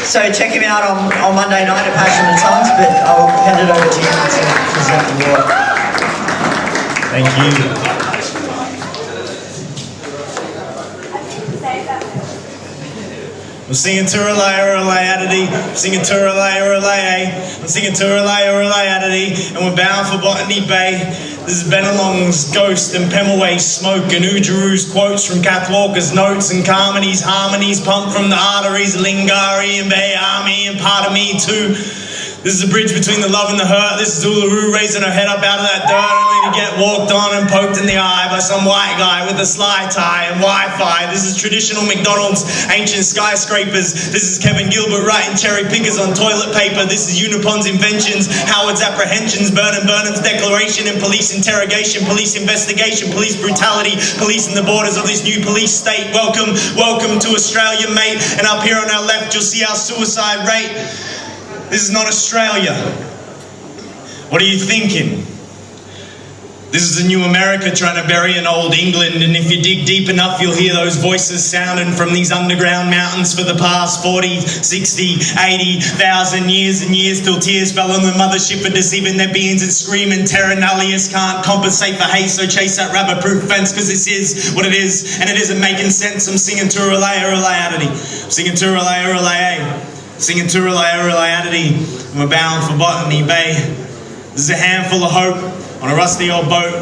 So check him out on Monday night at Passionate Tongues, but I'll hand it over to you to present the award. Thank you. I'm singing Turalay, ODDie. I'm singing Turalay, I'm singing Turalay, ODDie. And we're bound for Botany Bay. This is Benelong's Ghost and Pemulway's Smoke and Ujaru's quotes from Kath Walker's notes and harmonies pumped from the arteries, Lingari and Bay Army and part of me too. This is a bridge between the love and the hurt. This is Uluru raising her head up out of that dirt only to get walked on and poked in the eye by some white guy with a sly tie and Wi-Fi. This is traditional McDonald's, ancient skyscrapers. This is Kevin Gilbert writing cherry pickers on toilet paper. This is Unipon's inventions, Howard's apprehensions, Burnham's declaration and police interrogation, police investigation, police brutality, policing the borders of this new police state. Welcome to Australia, mate. And up here on our left, you'll see our suicide rate. This is not Australia. What are you thinking? This is a new America trying to bury an old England, and if you dig deep enough, you'll hear those voices sounding from these underground mountains for the past 40, 60, 80,000 years and years, till tears fell on the mothership for deceiving their beings and screaming. Terra nullius can't compensate for hate, so chase that rabbit-proof fence, because this is what it is, and it isn't making sense. I'm singing Turalay, ODDie. I'm singing Turalay, singing Turalay, ODDie. And we're bound for Botany Bay. This is a handful of hope on a rusty old boat,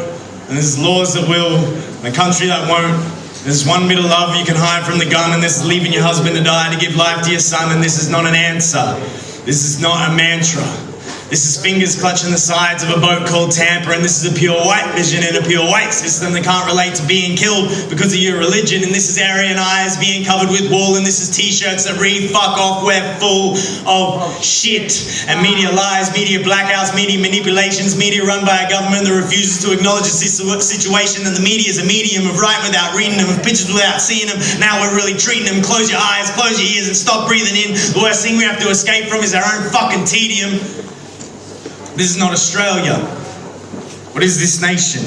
and this is laws that will, and a country that won't. This is one bit of love you can hide from the gun, and this is leaving your husband to die to give life to your son, and this is not an answer. This is not a mantra. This is fingers clutching the sides of a boat called Tampa, and this is a pure white vision in a pure white system that can't relate to being killed because of your religion, and this is Aryan eyes being covered with wool, and this is t-shirts that read fuck off, we're full of shit, and media lies, media blackouts, media manipulations, media run by a government that refuses to acknowledge this situation, and the media is a medium of writing without reading them, of pictures without seeing them. Now we're really treating them. Close your eyes, close your ears, and stop breathing in. The worst thing we have to escape from is our own fucking tedium. This is not Australia. What is this nation?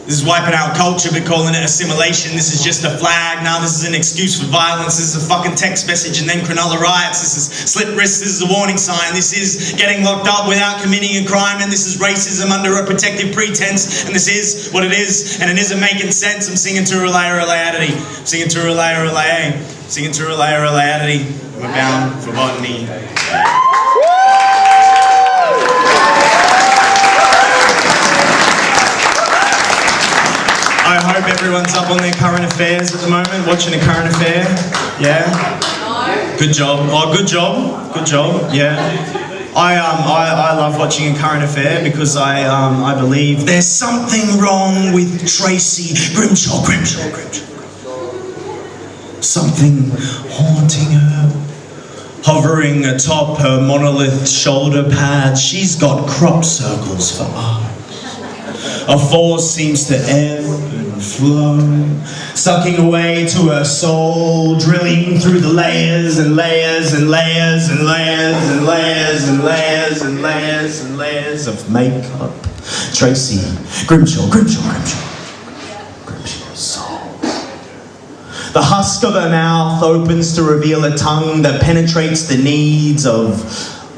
This is wiping out culture but calling it assimilation. This is just a flag. Now this is an excuse for violence. This is a fucking text message and then Cronulla riots. This is slip wrists. This is a warning sign. This is getting locked up without committing a crime. And this is racism under a protective pretense. And this is what it is. And it isn't making sense. I'm singing Turalay, ODDie. I'm singing Turalay, ODDie. Singing Turalay, ODDie. We're bound for Botany. I hope everyone's up on their current affairs at the moment, watching a current affair. Yeah? Good job. Oh, good job. Good job. Yeah. I love watching a current affair because I believe there's something wrong with Tracy Grimshaw. Something haunting her. Hovering atop her monolith shoulder pad, she's got crop circles for eyes. A force seems to ebb and flow, sucking away to her soul, drilling through the layers and layers and layers and layers and layers and layers and layers and layers of makeup. Tracy Grimshaw's soul. The husk of her mouth opens to reveal a tongue that penetrates the needs of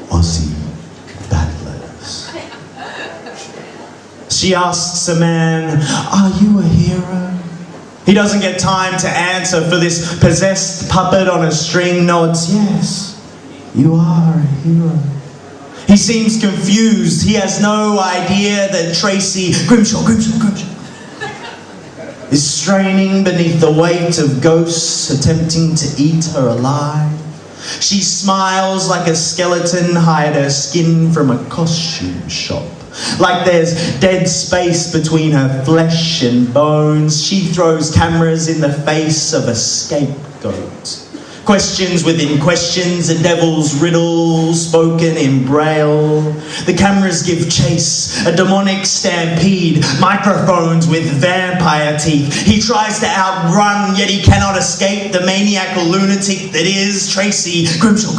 Aussie battlers. She asks a man, "Are you a hero?" He doesn't get time to answer, for this possessed puppet on a string nods, "Yes, you are a hero." He seems confused. He has no idea that Tracy Grimshaw is straining beneath the weight of ghosts attempting to eat her alive. She smiles like a skeleton hired her skin from a costume shop. Like there's dead space between her flesh and bones. She throws cameras in the face of a scapegoat. Questions within questions, a devil's riddle spoken in braille. The cameras give chase, a demonic stampede, microphones with vampire teeth. He tries to outrun, yet he cannot escape the maniacal lunatic that is Tracy Grimshaw.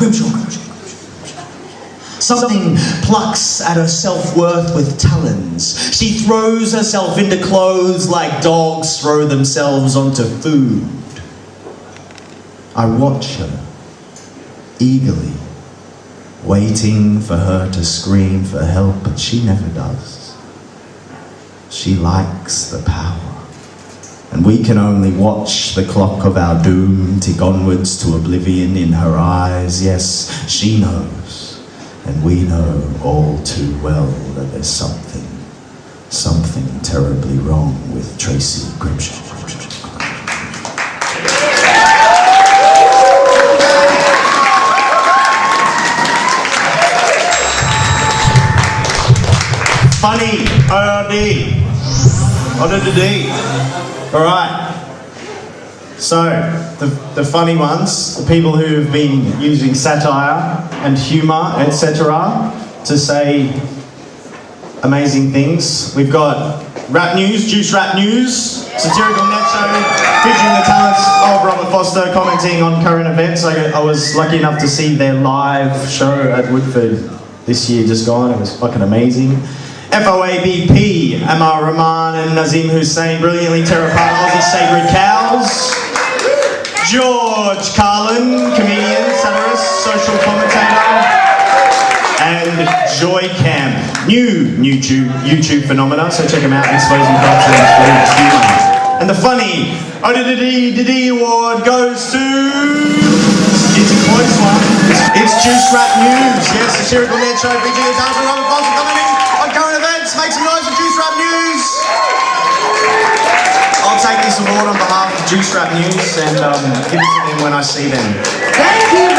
Something plucks at her self-worth with talons. She throws herself into clothes like dogs throw themselves onto food. I watch her eagerly, waiting for her to scream for help, but she never does. She likes the power. And we can only watch the clock of our doom tick onwards to oblivion in her eyes. Yes, she knows, and we know all too well that there's something terribly wrong with Tracy Grimshaw. Funny, ODDie. All right. So, the funny ones, the people who've been using satire and humour, etc., to say amazing things. We've got Rap News, Juice Rap News, satirical net show, featuring the talents of Robert Foster, commenting on current events. I was lucky enough to see their live show at Woodford this year just gone. It was fucking amazing. FOABP, Amar Rahman and Nazim Hussain, brilliantly tear apart Aussie sacred cows. George Carlin, comedian, satirist, social commentator. And Joy Camp, new YouTube phenomena, so check him out, exposing culture and humour. And the funny ODDie award goes to... It's a close one. It's Juice Rap News, yes, a satirical net show featuring the talents of Robert Foster commenting on current events. Make some noise for Juice Rap News. I'll take this award on behalf of Juice Rap News and give it to them when I see them. Thank you.